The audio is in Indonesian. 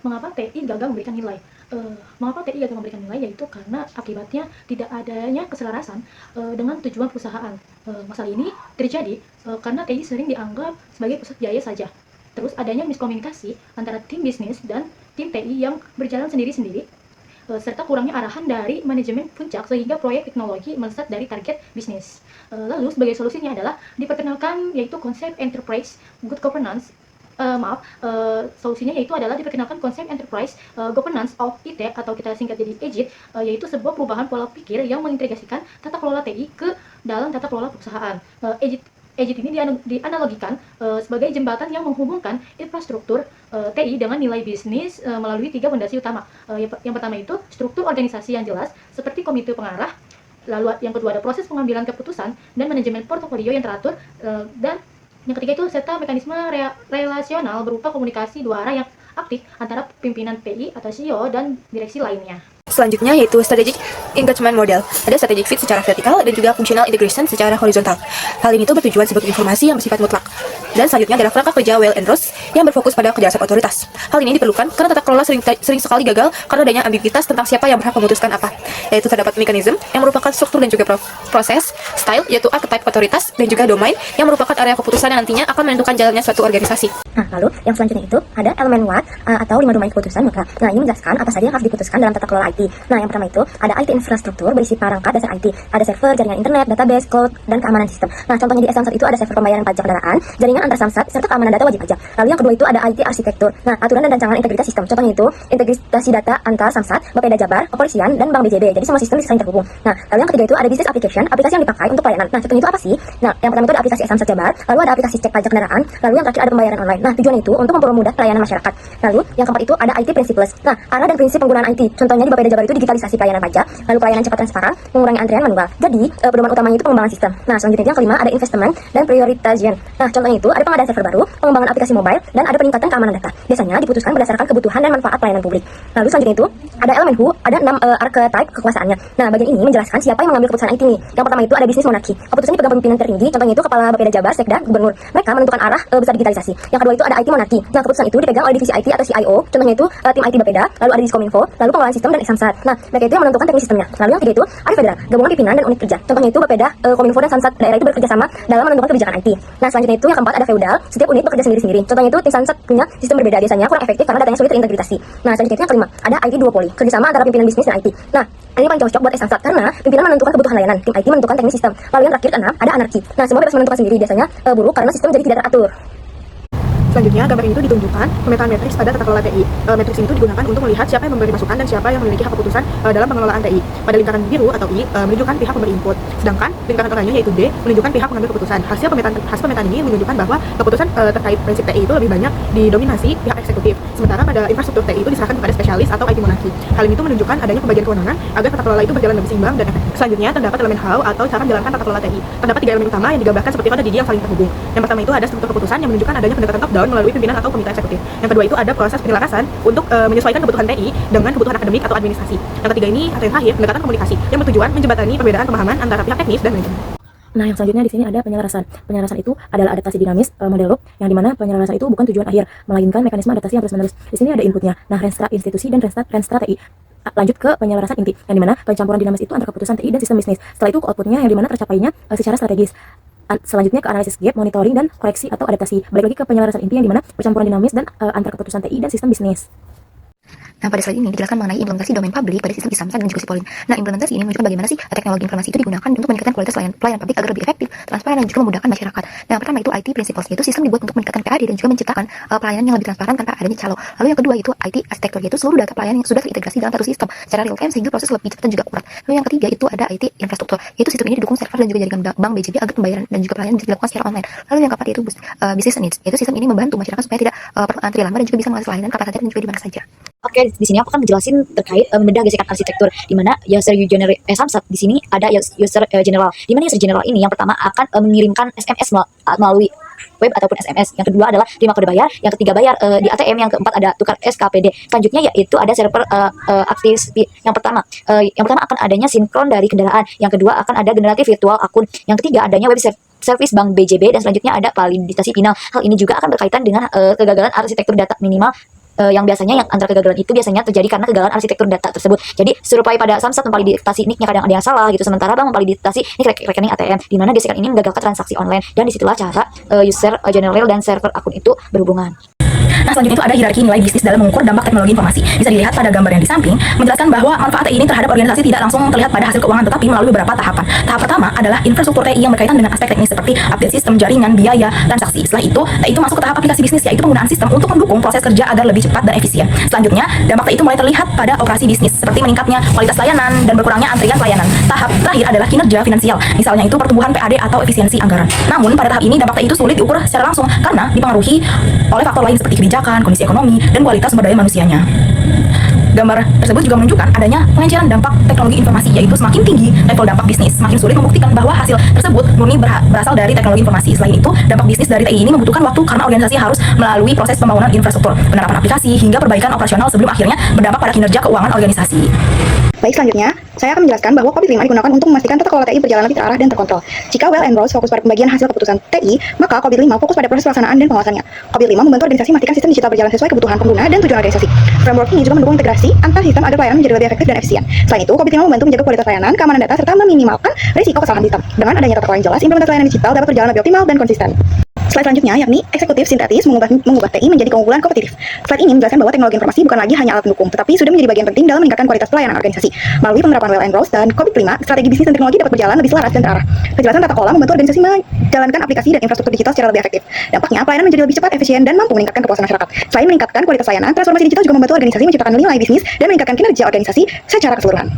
Mengapa TI gagal memberikan nilai? Mengapa TI gagal memberikan nilai, yaitu karena akibatnya tidak adanya keselarasan dengan tujuan perusahaan. Masalah ini terjadi karena TI sering dianggap sebagai pusat biaya saja. Terus adanya miskomunikasi antara tim bisnis dan tim TI yang berjalan sendiri-sendiri, serta kurangnya arahan dari manajemen puncak sehingga proyek teknologi melesat dari target bisnis. Lalu sebagai solusinya adalah diperkenalkan yaitu konsep enterprise good governance. Solusinya yaitu adalah diperkenalkan konsep enterprise governance of IT, atau kita singkat jadi EGIT, yaitu sebuah perubahan pola pikir yang mengintegrasikan tata kelola TI ke dalam tata kelola perusahaan. EGIT ini dianalogikan sebagai jembatan yang menghubungkan infrastruktur TI dengan nilai bisnis melalui 3 fondasi utama. Yang pertama itu struktur organisasi yang jelas seperti komite pengarah, lalu yang kedua ada proses pengambilan keputusan dan manajemen portofolio yang teratur, dan yang ketiga itu serta mekanisme relasional berupa komunikasi dua arah yang aktif antara pimpinan TI atau CEO dan direksi lainnya. Selanjutnya yaitu strategic engagement model. Ada strategic fit secara vertikal dan juga functional integration secara horizontal. Hal ini tuh bertujuan sebagai informasi yang bersifat mutlak. Dan selanjutnya adalah kerangka kerja well and Ross yang berfokus pada kejelasan otoritas. Hal ini diperlukan karena tata kelola sering sekali gagal karena adanya ambiguitas tentang siapa yang berhak memutuskan apa. Yaitu terdapat mekanisme yang merupakan struktur dan juga proses, style yaitu archetype otoritas, dan juga domain yang merupakan area keputusan yang nantinya akan menentukan jalannya suatu organisasi. Nah, lalu yang selanjutnya itu ada elemen what atau 5 domain keputusan mutlak. Nah, ini menjelaskan apa saja yang harus diputuskan dalam tata kelola IT. Nah, yang pertama itu ada IT infrastruktur berisi perangkat dasar IT. Ada server, jaringan internet, database, cloud, dan keamanan sistem. Nah, contohnya di S-Samsat itu ada server pembayaran pajak kendaraan, jaringan antar Samsat, serta keamanan data wajib pajak. Lalu yang kedua itu ada IT arsitektur. Nah, aturan dan rancangan integritas sistem. Contohnya itu integrasi data antar Samsat, Bapeda Jabar, kepolisian, dan Bank BJB. Jadi semua sistem saling terhubung. Nah, lalu yang ketiga itu ada business application, aplikasi yang dipakai untuk pelayanan. Nah, contohnya itu apa sih? Nah, yang pertama itu ada aplikasi S-Samsat Jabar, lalu ada aplikasi cek pajak kendaraan, lalu yang terakhir ada pembayaran online. Nah, tujuan itu untuk mempermudah pelayanan masyarakat. Lalu yang keempat itu ada IT principles. Nah, arah dan prinsip penggunaan IT. Contohnya di Bapeda Jabar itu digitalisasi pelayanan pajak, lalu pelayanan cepat transparan, mengurangi antrian manual. Jadi, pedoman utamanya itu pengembangan sistem. Nah, selanjutnya yang kelima ada investment dan prioritasian. Nah, contohnya itu ada pengadaan server baru, pengembangan aplikasi mobile, dan ada peningkatan keamanan data. Biasanya diputuskan berdasarkan kebutuhan dan manfaat pelayanan publik. Lalu selanjutnya itu ada elemen who, ada 6 archetype kekuasaannya. Nah, bagian ini menjelaskan siapa yang mengambil keputusan IT nih. Yang pertama itu ada bisnis monarki. Keputusan dipegang pimpinan tertinggi, contohnya itu kepala Bapeda Jabar, Sekda, gubernur. Mereka menentukan arah besar digitalisasi. Yang kedua itu ada IT monarki. Nah, keputusan itu dipegang oleh divisi IT atau CIO, contohnya itu tim IT Bapeda, lalu ada Diskominfo, lalu pengelolaan sistem dan Samsat. Nah, mereka itu yang menentukan teknis sistemnya. Lalu yang ketiga itu ada federal, gabungan pimpinan dan unit kerja. Contohnya itu Bapeda, Kominfo dan Samsat daerah itu bekerja sama dalam menentukan kebijakan IT. Nah, selanjutnya itu yang keempat ada feudal, setiap unit bekerja sendiri-sendiri. Contohnya itu tim Samsat punya sistem berbeda, biasanya kurang efektif karena datanya sulit terintegrasi. Nah, selanjutnya itu yang kelima, ada IT duopoli, kerjasama antara pimpinan bisnis dan IT. Nah, ini paling cocok buat Samsat karena pimpinan menentukan kebutuhan layanan, tim IT menentukan teknis sistem. Lalu yang terakhir keenam ada anarki. Nah, semua bebas menentukan sendiri, biasanya buruk karena sistem jadi tidak teratur. Selanjutnya, gambar ini itu ditunjukkan pemetaan matriks pada tata kelola TI. Matriks ini itu digunakan untuk melihat siapa yang memberi masukan dan siapa yang memiliki hak keputusan dalam pengelolaan TI. Pada lingkaran biru atau I menunjukkan pihak pemberi input, sedangkan lingkaran oranye yaitu D menunjukkan pihak pengambil keputusan. Hasil pemetaan ini menunjukkan bahwa keputusan terkait prinsip TI itu lebih banyak didominasi pihak eksekutif, sementara pada infrastruktur TI itu diserahkan kepada spesialis atau IT monarki. Hal ini itu menunjukkan adanya pembagian kewenangan agar tata kelola itu berjalan lebih seimbang dan efektif. Selanjutnya terdapat elemen how atau cara menjalankan tata kelola TI. Terdapat 3 elemen utama yang digambarkan seperti pada Didi yang saling terhubung. Yang pertama itu ada struktur keputusan yang menunjukkan adanya pendekatan top down melalui pimpinan atau komite eksekutif. Yang kedua itu ada proses penyelarasan untuk menyesuaikan kebutuhan TI dengan kebutuhan akademik atau administrasi. Yang ketiga ini atau yang terakhir pendekatan komunikasi yang bertujuan menjembatani perbedaan pemahaman antara pihak teknis dan manajemen. Nah, yang selanjutnya di sini ada penyelarasan. Penyelarasan itu adalah adaptasi dinamis model loop, yang dimana penyelarasan itu bukan tujuan akhir, melainkan mekanisme adaptasi yang terus-menerus. Di sini ada inputnya. Nah, renstra institusi dan renstra TI. Lanjut ke penyelarasan inti, yang dimana pencampuran dinamis itu antara keputusan TI dan sistem bisnis. Setelah itu ke outputnya, yang dimana tercapainya secara strategis. Selanjutnya ke analisis gap, monitoring, dan koreksi atau adaptasi. Balik lagi ke penyelarasan inti, yang dimana percampuran dinamis dan antara keputusan TI dan sistem bisnis. Nah, pada slide ini dijelaskan mengenai implementasi domain publik pada sistem Samsat dan juga Sipolin. Nah, implementasi ini menunjukkan bagaimana sih teknologi informasi itu digunakan untuk meningkatkan kualitas pelayanan publik agar lebih efektif, transparan, dan juga memudahkan masyarakat. Nah, yang pertama itu IT principles, yaitu sistem dibuat untuk meningkatkan PAD dan juga menciptakan pelayanan yang lebih transparan tanpa adanya calo. Lalu yang kedua itu IT arsitektur, yaitu seluruh data pelayanan yang sudah terintegrasi dalam satu sistem secara real time sehingga proses lebih cepat dan juga akurat. Lalu yang ketiga itu ada IT infrastruktur, yaitu sistem ini didukung server dan juga jaringan bank BJB agar pembayaran dan juga pelayanan bisa dilakukan secara online. Lalu yang keempat itu business needs, yaitu sistem ini membantu masyarakat supaya tidak perlu antri lama dan juga bisa mengakses layanan kapan saja dan juga di mana saja. Oke, di sini aku akan menjelasin terkait membedah gesekan arsitektur, di mana user general Samsat di sini ada user general, di mana user general ini yang pertama akan mengirimkan SMS melalui web ataupun SMS. Yang kedua adalah terima kode bayar, yang ketiga bayar di ATM, yang keempat ada tukar SKPD. Selanjutnya yaitu ada server aktif. Yang pertama akan adanya sinkron dari kendaraan, yang kedua akan ada generatif virtual akun, yang ketiga adanya web service Bank BJB, dan selanjutnya ada validasi final. Hal ini juga akan berkaitan dengan kegagalan arsitektur data minimal yang biasanya yang antara kegagalan itu biasanya terjadi karena kegagalan arsitektur data tersebut. Jadi serupai pada Samsat memvalidasi NIK-nya kadang ada yang salah gitu, sementara bank memvalidasi NIK rekening ATM, di mana gesekan ini menggagalkan transaksi online, dan disitulah cara user general dan server akun itu berhubungan. Nah, selanjutnya itu ada hierarki nilai bisnis dalam mengukur dampak teknologi informasi. Bisa dilihat pada gambar yang di samping, menjelaskan bahwa manfaat TI ini terhadap organisasi tidak langsung terlihat pada hasil keuangan, tetapi melalui beberapa tahapan. Tahap pertama adalah infrastruktur TI yang berkaitan dengan aspek teknis seperti update sistem, jaringan, biaya, transaksi. Setelah itu, TI itu masuk ke tahap aplikasi bisnis, yaitu penggunaan sistem untuk mendukung proses kerja agar lebih cepat dan efisien. Selanjutnya, dampak TI itu mulai terlihat pada operasi bisnis, seperti meningkatnya kualitas layanan dan berkurangnya antrian pelayanan. Tahap terakhir adalah kinerja finansial, misalnya itu pertumbuhan PAD atau efisiensi anggaran. Namun, pada tahap ini dampak TI itu sulit diukur secara langsung karena dipengaruhi oleh faktor lain seperti kebijakan, kondisi ekonomi, dan kualitas sumber daya manusianya. Gambar tersebut juga menunjukkan adanya pengenceran dampak teknologi informasi, yaitu semakin tinggi level dampak bisnis, semakin sulit membuktikan bahwa hasil tersebut murni berasal dari teknologi informasi. Selain itu, dampak bisnis dari TI ini membutuhkan waktu karena organisasi harus melalui proses pembangunan infrastruktur, penerapan aplikasi, hingga perbaikan operasional sebelum akhirnya berdampak pada kinerja keuangan organisasi. Baik, selanjutnya, saya akan menjelaskan bahwa COVID-5 digunakan untuk memastikan tata kelola TI berjalan lebih terarah dan terkontrol. Jika Well and Rose fokus pada pembagian hasil keputusan TI, maka COVID-5 fokus pada proses pelaksanaan dan pengawasannya. COVID-5 membantu organisasi memastikan sistem digital berjalan sesuai kebutuhan pengguna dan tujuan organisasi. Framework ini juga mendukung integrasi antar sistem agar pelayanan menjadi lebih efektif dan efisien. Selain itu, COVID-5 membantu menjaga kualitas layanan, keamanan data, serta meminimalkan risiko kesalahan sistem. Dengan adanya tata kelola yang jelas, implementasi layanan digital dapat berjalan lebih optimal dan konsisten. Slide selanjutnya yakni eksekutif sintetis mengubah TI menjadi keunggulan kompetitif. Slide ini menjelaskan bahwa teknologi informasi bukan lagi hanya alat pendukung, tetapi sudah menjadi bagian penting dalam meningkatkan kualitas pelayanan organisasi. Melalui penerapan Well and Rose dan COVID-5, strategi bisnis dan teknologi dapat berjalan lebih selaras dan terarah. Penjelasan tata kelola membantu organisasi menjalankan aplikasi dan infrastruktur digital secara lebih efektif. Dampaknya, pelayanan menjadi lebih cepat, efisien, dan mampu meningkatkan kepuasan masyarakat. Selain meningkatkan kualitas layanan, transformasi digital juga membantu organisasi menciptakan nilai bisnis dan meningkatkan kinerja organisasi secara keseluruhan.